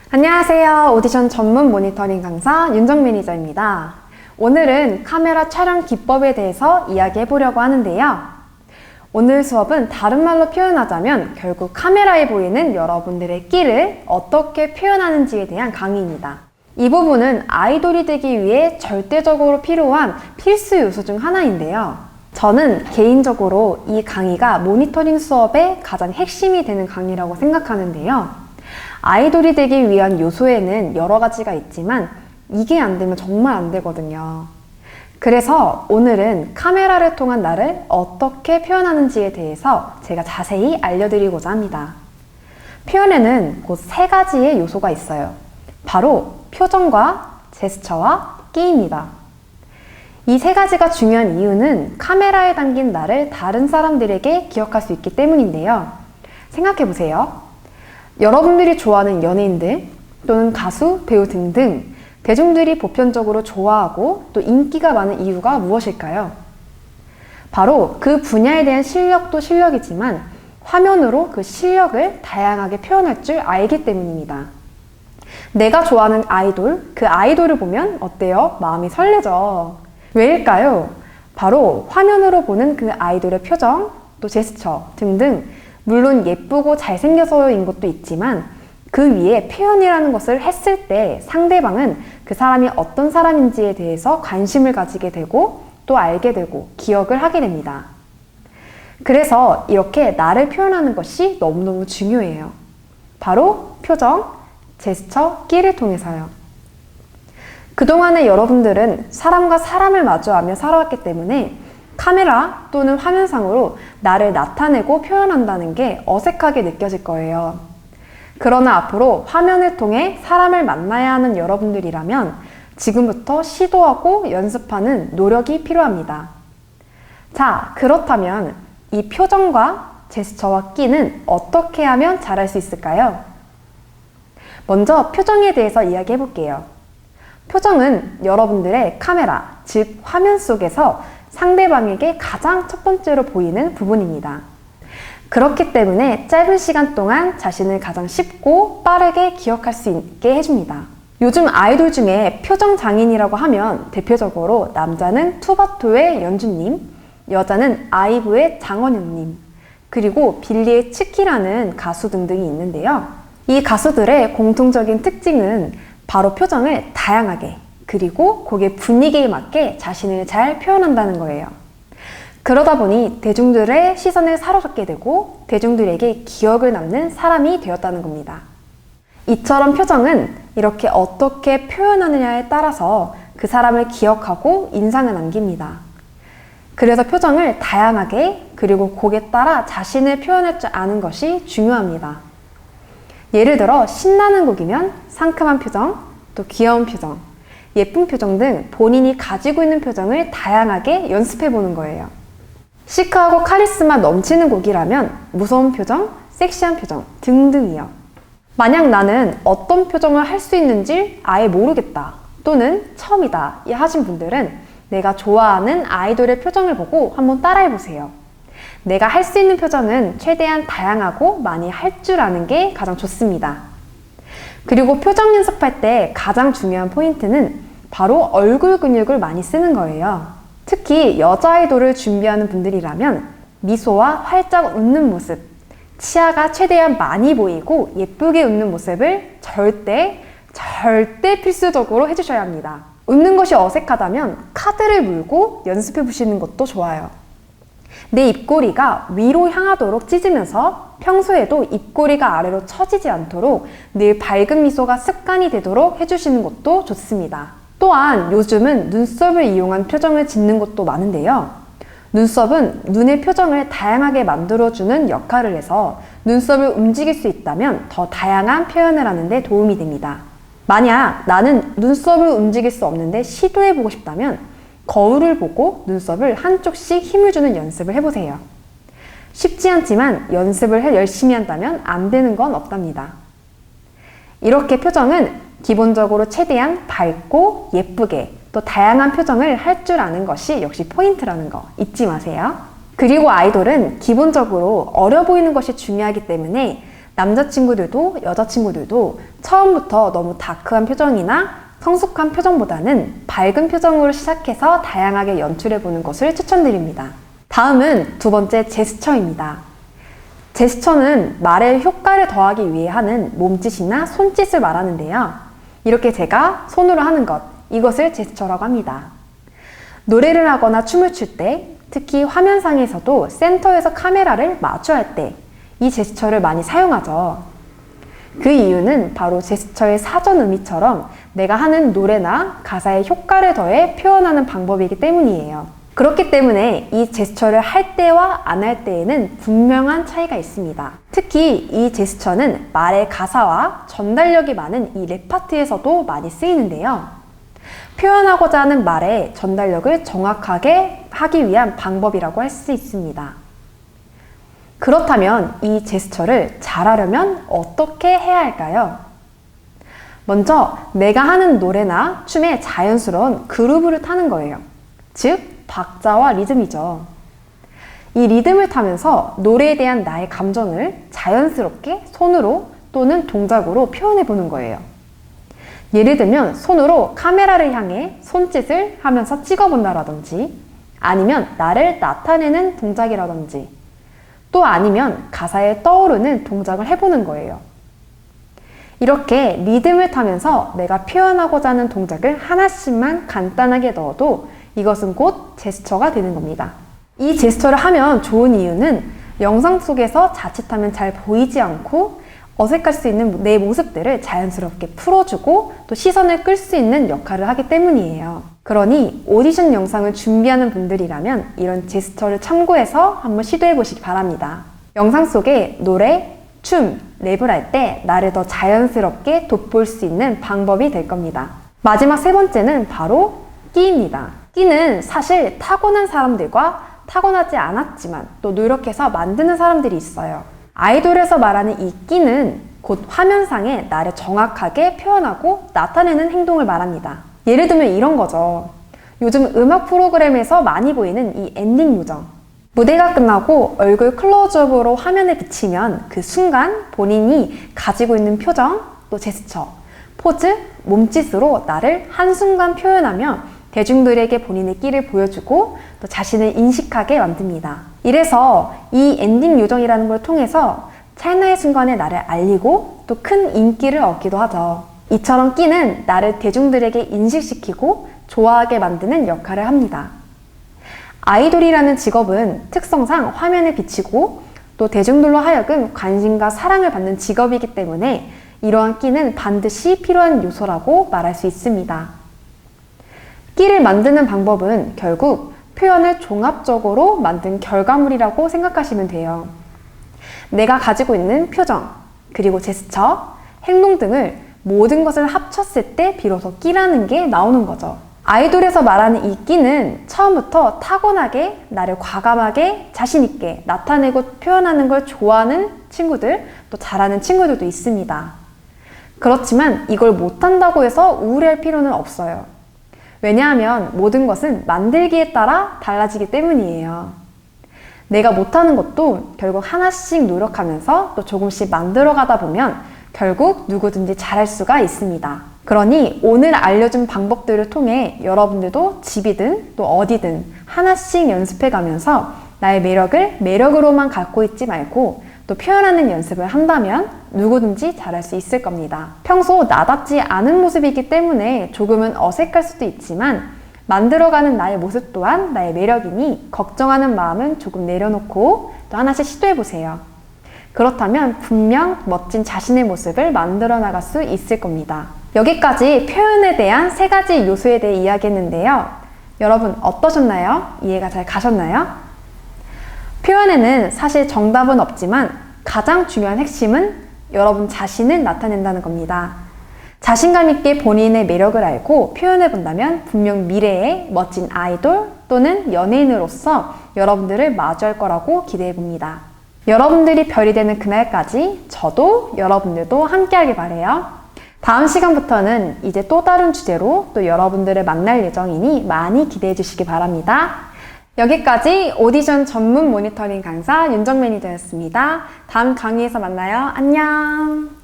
안녕하세요. 오디션 전문 모니터링 강사 윤정 매니저입니다. 오늘은 카메라 촬영 기법에 대해서 이야기해 보려고 하는데요. 오늘 수업은 다른 말로 표현하자면 결국 카메라에 보이는 여러분들의 끼를 어떻게 표현하는지에 대한 강의입니다. 이 부분은 아이돌이 되기 위해 절대적으로 필요한 필수 요소 중 하나인데요. 저는 개인적으로 이 강의가 모니터링 수업의 가장 핵심이 되는 강의라고 생각하는데요. 아이돌이 되기 위한 요소에는 여러 가지가 있지만 이게 안 되면 정말 안 되거든요. 그래서 오늘은 카메라를 통한 나를 어떻게 표현하는지에 대해서 제가 자세히 알려드리고자 합니다. 표현에는 곧 세 가지의 요소가 있어요. 바로 표정과 제스처와 끼입니다. 이 세 가지가 중요한 이유는 카메라에 담긴 나를 다른 사람들에게 기억할 수 있기 때문인데요. 생각해보세요. 여러분들이 좋아하는 연예인들 또는 가수, 배우 등등 대중들이 보편적으로 좋아하고 또 인기가 많은 이유가 무엇일까요? 바로 그 분야에 대한 실력도 실력이지만 화면으로 그 실력을 다양하게 표현할 줄 알기 때문입니다. 내가 좋아하는 아이돌, 그 아이돌을 보면 어때요? 마음이 설레죠. 왜일까요? 바로 화면으로 보는 그 아이돌의 표정, 또 제스처 등등 물론 예쁘고 잘생겨서인 것도 있지만 그 위에 표현이라는 것을 했을 때 상대방은 그 사람이 어떤 사람인지에 대해서 관심을 가지게 되고 또 알게 되고 기억을 하게 됩니다. 그래서 이렇게 나를 표현하는 것이 너무너무 중요해요. 바로 표정, 제스처, 끼를 통해서요. 그동안에 여러분들은 사람과 사람을 마주하며 살아왔기 때문에 카메라 또는 화면상으로 나를 나타내고 표현한다는 게 어색하게 느껴질 거예요. 그러나 앞으로 화면을 통해 사람을 만나야 하는 여러분들이라면 지금부터 시도하고 연습하는 노력이 필요합니다. 자, 그렇다면 이 표정과 제스처와 끼는 어떻게 하면 잘할 수 있을까요? 먼저 표정에 대해서 이야기해 볼게요. 표정은 여러분들의 카메라, 즉 화면 속에서 상대방에게 가장 첫 번째로 보이는 부분입니다. 그렇기 때문에 짧은 시간 동안 자신을 가장 쉽고 빠르게 기억할 수 있게 해줍니다. 요즘 아이돌 중에 표정 장인이라고 하면 대표적으로 남자는 투바투의 연주님, 여자는 아이브의 장원영님, 그리고 빌리의 츠키라는 가수 등등이 있는데요. 이 가수들의 공통적인 특징은 바로 표정을 다양하게 그리고 곡의 분위기에 맞게 자신을 잘 표현한다는 거예요. 그러다 보니 대중들의 시선을 사로잡게 되고 대중들에게 기억을 남는 사람이 되었다는 겁니다. 이처럼 표정은 이렇게 어떻게 표현하느냐에 따라서 그 사람을 기억하고 인상을 남깁니다. 그래서 표정을 다양하게 그리고 곡에 따라 자신을 표현할 줄 아는 것이 중요합니다. 예를 들어 신나는 곡이면 상큼한 표정, 또 귀여운 표정, 예쁜 표정 등 본인이 가지고 있는 표정을 다양하게 연습해 보는 거예요. 시크하고 카리스마 넘치는 곡이라면 무서운 표정, 섹시한 표정 등등이요. 만약 나는 어떤 표정을 할 수 있는지 아예 모르겠다 또는 처음이다 하신 분들은 내가 좋아하는 아이돌의 표정을 보고 한번 따라해 보세요. 내가 할 수 있는 표정은 최대한 다양하고 많이 할 줄 아는 게 가장 좋습니다. 그리고 표정 연습할 때 가장 중요한 포인트는 바로 얼굴 근육을 많이 쓰는 거예요. 특히 여자 아이돌을 준비하는 분들이라면 미소와 활짝 웃는 모습, 치아가 최대한 많이 보이고 예쁘게 웃는 모습을 절대 필수적으로 해주셔야 합니다. 웃는 것이 어색하다면 카드를 물고 연습해 보시는 것도 좋아요. 내 입꼬리가 위로 향하도록 찢으면서 평소에도 입꼬리가 아래로 처지지 않도록 늘 밝은 미소가 습관이 되도록 해주시는 것도 좋습니다. 또한 요즘은 눈썹을 이용한 표정을 짓는 것도 많은데요. 눈썹은 눈의 표정을 다양하게 만들어주는 역할을 해서 눈썹을 움직일 수 있다면 더 다양한 표현을 하는 데 도움이 됩니다. 만약 나는 눈썹을 움직일 수 없는데 시도해보고 싶다면 거울을 보고 눈썹을 한쪽씩 힘을 주는 연습을 해보세요. 쉽지 않지만 연습을 열심히 한다면 안 되는 건 없답니다. 이렇게 표정은 기본적으로 최대한 밝고 예쁘게 또 다양한 표정을 할 줄 아는 것이 역시 포인트라는 거 잊지 마세요. 그리고 아이돌은 기본적으로 어려 보이는 것이 중요하기 때문에 남자친구들도 여자친구들도 처음부터 너무 다크한 표정이나 성숙한 표정보다는 밝은 표정으로 시작해서 다양하게 연출해보는 것을 추천드립니다. 다음은 두 번째 제스처입니다. 제스처는 말에 효과를 더하기 위해 하는 몸짓이나 손짓을 말하는데요. 이렇게 제가 손으로 하는 것, 이것을 제스처라고 합니다. 노래를 하거나 춤을 출 때, 특히 화면상에서도 센터에서 카메라를 마주할 때 이 제스처를 많이 사용하죠. 그 이유는 바로 제스처의 사전 의미처럼 내가 하는 노래나 가사에 효과를 더해 표현하는 방법이기 때문이에요. 그렇기 때문에 이 제스처를 할 때와 안 할 때에는 분명한 차이가 있습니다. 특히 이 제스처는 말의 가사와 전달력이 많은 이 랩 파트에서도 많이 쓰이는데요. 표현하고자 하는 말의 전달력을 정확하게 하기 위한 방법이라고 할 수 있습니다. 그렇다면 이 제스처를 잘하려면 어떻게 해야 할까요? 먼저 내가 하는 노래나 춤에 자연스러운 그루브를 타는 거예요. 즉, 박자와 리듬이죠. 이 리듬을 타면서 노래에 대한 나의 감정을 자연스럽게 손으로 또는 동작으로 표현해 보는 거예요. 예를 들면 손으로 카메라를 향해 손짓을 하면서 찍어본다라든지, 아니면 나를 나타내는 동작이라든지, 또 아니면 가사에 떠오르는 동작을 해보는 거예요. 이렇게 리듬을 타면서 내가 표현하고자 하는 동작을 하나씩만 간단하게 넣어도 이것은 곧 제스처가 되는 겁니다. 이 제스처를 하면 좋은 이유는 영상 속에서 자칫하면 잘 보이지 않고 어색할 수 있는 내 모습들을 자연스럽게 풀어주고 또 시선을 끌 수 있는 역할을 하기 때문이에요. 그러니 오디션 영상을 준비하는 분들이라면 이런 제스처를 참고해서 한번 시도해 보시기 바랍니다. 영상 속에 노래, 춤, 랩을 할 때 나를 더 자연스럽게 돋보일 수 있는 방법이 될 겁니다. 마지막 세 번째는 바로 끼입니다. 끼는 사실 타고난 사람들과 타고나지 않았지만 또 노력해서 만드는 사람들이 있어요. 아이돌에서 말하는 이 끼는 곧 화면상에 나를 정확하게 표현하고 나타내는 행동을 말합니다. 예를 들면 이런 거죠. 요즘 음악 프로그램에서 많이 보이는 이 엔딩 요정. 무대가 끝나고 얼굴 클로즈업으로 화면에 비치면 그 순간 본인이 가지고 있는 표정, 또 제스처, 포즈, 몸짓으로 나를 한순간 표현하며 대중들에게 본인의 끼를 보여주고 또 자신을 인식하게 만듭니다. 이래서 이 엔딩 요정이라는 걸 통해서 찰나의 순간에 나를 알리고 또 큰 인기를 얻기도 하죠. 이처럼 끼는 나를 대중들에게 인식시키고 좋아하게 만드는 역할을 합니다. 아이돌이라는 직업은 특성상 화면에 비치고 또 대중들로 하여금 관심과 사랑을 받는 직업이기 때문에 이러한 끼는 반드시 필요한 요소라고 말할 수 있습니다. 끼를 만드는 방법은 결국 표현을 종합적으로 만든 결과물이라고 생각하시면 돼요. 내가 가지고 있는 표정, 그리고 제스처, 행동 등을 모든 것을 합쳤을 때 비로소 끼라는 게 나오는 거죠. 아이돌에서 말하는 이 끼는 처음부터 타고나게 나를 과감하게 자신있게 나타내고 표현하는 걸 좋아하는 친구들, 또 잘하는 친구들도 있습니다. 그렇지만 이걸 못한다고 해서 우울해할 필요는 없어요. 왜냐하면 모든 것은 만들기에 따라 달라지기 때문이에요. 내가 못하는 것도 결국 하나씩 노력하면서 또 조금씩 만들어가다 보면 결국 누구든지 잘할 수가 있습니다. 그러니 오늘 알려준 방법들을 통해 여러분들도 집이든 또 어디든 하나씩 연습해가면서 나의 매력을 매력으로만 갖고 있지 말고 또 표현하는 연습을 한다면 누구든지 잘할 수 있을 겁니다. 평소 나답지 않은 모습이기 때문에 조금은 어색할 수도 있지만 만들어가는 나의 모습 또한 나의 매력이니 걱정하는 마음은 조금 내려놓고 또 하나씩 시도해보세요. 그렇다면 분명 멋진 자신의 모습을 만들어 나갈 수 있을 겁니다. 여기까지 표현에 대한 3가지 요소에 대해 이야기했는데요. 여러분 어떠셨나요? 이해가 잘 가셨나요? 표현에는 사실 정답은 없지만 가장 중요한 핵심은 여러분 자신을 나타낸다는 겁니다. 자신감 있게 본인의 매력을 알고 표현해 본다면 분명 미래의 멋진 아이돌 또는 연예인으로서 여러분들을 마주할 거라고 기대해 봅니다. 여러분들이 별이 되는 그날까지 저도 여러분들도 함께하길 바래요. 다음 시간부터는 이제 또 다른 주제로 또 여러분들을 만날 예정이니 많이 기대해 주시기 바랍니다. 여기까지 오디션 전문 모니터링 강사 윤정 매니저였습니다. 다음 강의에서 만나요. 안녕!